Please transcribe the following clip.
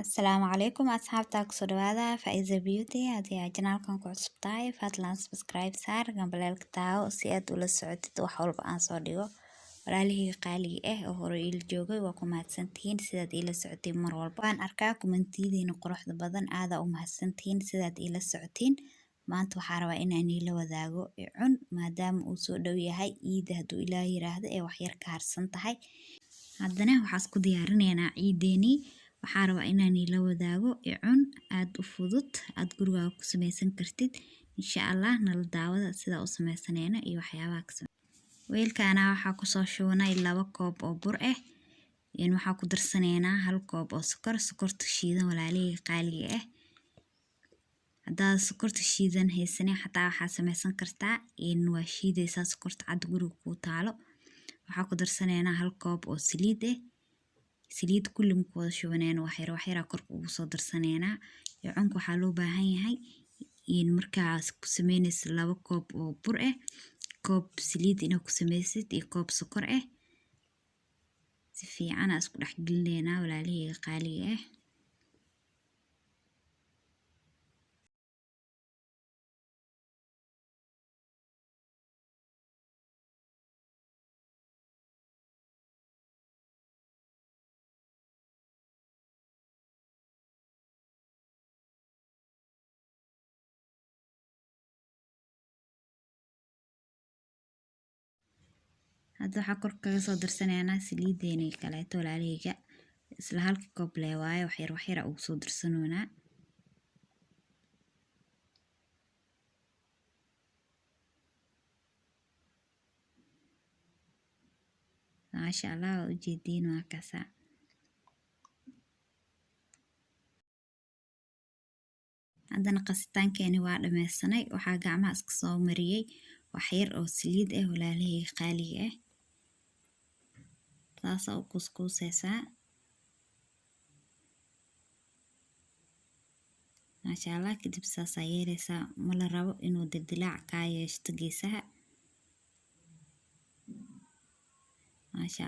Asalaamu calaykum asxaabta kusoo dhawaada Faiza Beauty haddii aad janaalkan ku cusub tahay fadlan subscribe saar gambaleelka taawo si aad ula socotid wax walba aan soo dhigo walaalihii qaaliga ah oo hore ila joogay waa ku mahadsantihiin sidaad ila socotiin mar walba waan arkaa kumantidiina quruxda badan aada u mahadsantihiin sidaad ila socotiin maanta waxaa rabaa inaan ila wadaago icun maadaama uu soo dhow yahay ciida hadduu ilaah yiraahdo ee wax yar ka harsan tahay haddana waxaan isku diyaarinaynaa ciideeni waxaa rabaa inaan ila wadaago icun aad u fudud aad gurigaaga ku samaysan kartid insha Allah nala daawada sida u samaysanayna iyo waxyaabaha ka weelkaana waxaa ku soo shubanay 2 koob oo bur ah in waxaa ku darsanaynaa 1 koob oo sokorta shiidan walaalihii qaaliga ah haddaad sokorta shiidan haysanay xataa waxaa samaysan kartaa in waa shiidaysaa sokorta cad guriga ku taalo waxaa ku darsanaynaa 1 koob oo saliid ah saliid kulli ma wada shubanayna wax yar kor ugu soo darsanaynaa icunka waxaa loo baahan yahay in markaas ku samaynayso 2 koob oo bur ah koob saliid inaad ku samaysid iyo koob sokor ah si fiican isku dhex gelinaynaa walaalihii qaaliga ah hadda waxaa kor kaga soo darsanaynaa saliideena kaleeto walaalihayga isla 1 koob lee waaye wax yar ugu soo darsanoonaa maasha Allah u jeediin waa kaasa haddana qasitaankeeni waa dhameysanay waxaa gacmaha iska soo mariyay wax yar oo saliid ah walaalihii qaaliga ah taas oo kuskuusaysaa maasha Allah kadib saas yeelaysaa ma la rabo inuu dildilaac ka yeeshto geesaha maasha